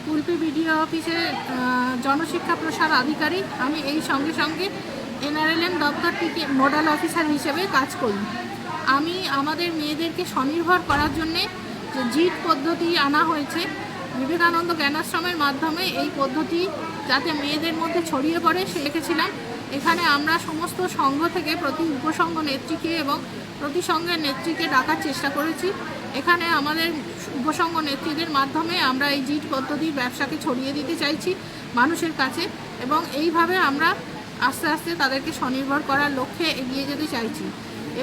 Kulpi BDO অফিসে জনশিক্ষা প্রসার আধিকারিক। আমি এই সঙ্গে সঙ্গে NRLM দপ্তরটিকে নোডাল অফিসার হিসেবে কাজ করি। আমি আমাদের মেয়েদেরকে স্বনির্ভর করার জন্যে যে জিট পদ্ধতি আনা হয়েছে বিবেকানন্দ জ্ঞানাশ্রমের মাধ্যমে, এই পদ্ধতি যাতে মেয়েদের মধ্যে ছড়িয়ে পড়ে সে রেখেছিলাম। এখানে আমরা সমস্ত সংঘ থেকে প্রতি উপসংঘ নেত্রীকে এবং প্রতি সংঘের নেত্রীকে ডাকার চেষ্টা করেছি। এখানে আমাদের উপসংঘ নেত্রীদের মাধ্যমে আমরা এই জিট পদ্ধতির ব্যবসাকে ছড়িয়ে দিতে চাইছি মানুষের কাছে, এবং এইভাবে আমরা আস্তে আস্তে তাদেরকে স্বনির্ভর করার লক্ষ্যে এগিয়ে যেতে চাইছি।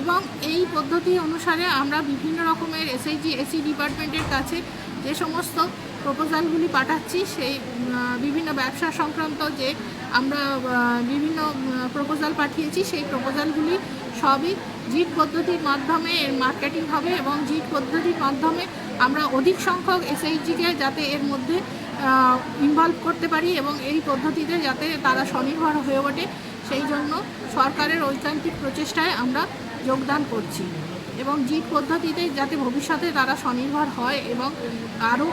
এবং এই পদ্ধতি অনুসারে আমরা বিভিন্ন রকমের SHG SC ডিপার্টমেন্টের কাছে যে সমস্ত প্রপোজালগুলি পাঠাচ্ছি, সেই বিভিন্ন ব্যবসা সংক্রান্ত যে আমরা বিভিন্ন প্রপোজাল পাঠিয়েছি, সেই প্রপোজালগুলি সবই জিট পদ্ধতির মাধ্যমে এর মার্কেটিং হবে, এবং জিট পদ্ধতির মাধ্যমে আমরা অধিক সংখ্যক SHGকে যাতে এর মধ্যে ইনভলভ করতে পারি এবং এই পদ্ধতিতে যাতে তারা স্বনির্ভর হয়ে ওঠে, সেই জন্য সরকারের ঐকান্তিক প্রচেষ্টায় আমরা যোগদান করছি। এবং জিট পদ্ধতিতে যাতে ভবিষ্যতে তারা স্বনির্ভর হয় এবং আরও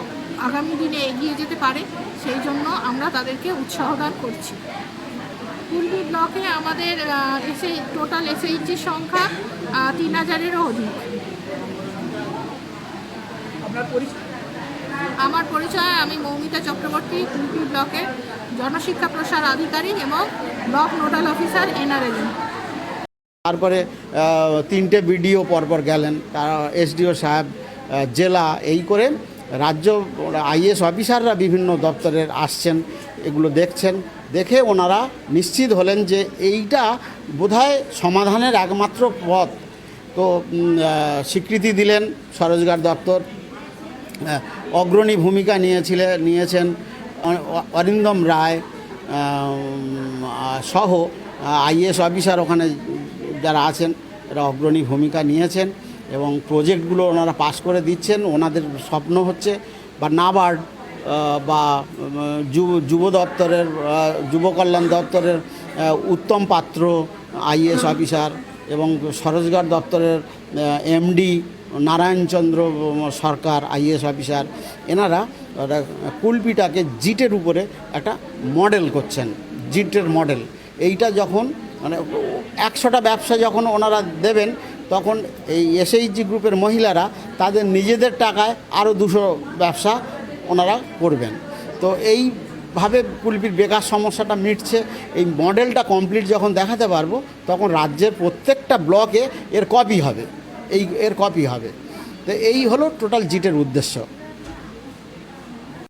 আগামী দিনে এগিয়ে যেতে পারে, সেই জন্য আমরা তাদেরকে উৎসাহ দান করছি। কুলপি ব্লকে আমাদের টোটাল SHGর সংখ্যা 3000-এরও অধিক। আমার পরিচয়, আমি মৌমিতা চক্রবর্তী, কুলপি ব্লকের জনশিক্ষা প্রসার আধিকারিক এবং ব্লক নোডাল অফিসার NRLM। তারপরে 3টে বিডিও পরপর গেলেন, তারা SDO সাহেব, জেলা, এই করে রাজ্য IAS অফিসাররা বিভিন্ন দপ্তরের আসছেন, এগুলো দেখছেন। দেখে ওনারা নিশ্চিত হলেন যে এইটা বোধহয় সমাধানের একমাত্র পথ। তো স্বীকৃতি দিলেন স্বরোজগার দপ্তর। অগ্রণী ভূমিকা নিয়েছেন অরিন্দম রায় সহ IAS অফিসার ওখানে যারা আছেন, এরা অগ্রণী ভূমিকা নিয়েছেন এবং প্রজেক্টগুলো ওনারা পাস করে দিচ্ছেন। ওনাদের স্বপ্ন হচ্ছে বা নাবার্ড বা যুব দপ্তরের, যুব কল্যাণ দপ্তরের উত্তম পাত্র IAS অফিসার এবং স্বরোজগার দপ্তরের MD নারায়ণচন্দ্র সরকার IAS অফিসার, এনারা কুলপিটাকে জিটের উপরে একটা মডেল করছেন, জিটের মডেল। এইটা যখন মানে 100টা ব্যবসা যখন ওনারা দেবেন, তখন এই SHG গ্রুপের মহিলারা তাদের নিজেদের টাকায় আরও 200 ব্যবসা ওনারা করবেন। তো এইভাবে কুলপির বেকার সমস্যাটা মিটছে। এই মডেলটা কমপ্লিট যখন দেখাতে পারবো, তখন রাজ্যের প্রত্যেকটা ব্লকে এর কপি হবে, এর কপি হবে। তো এই হলো টোটাল জিটের উদ্দেশ্য।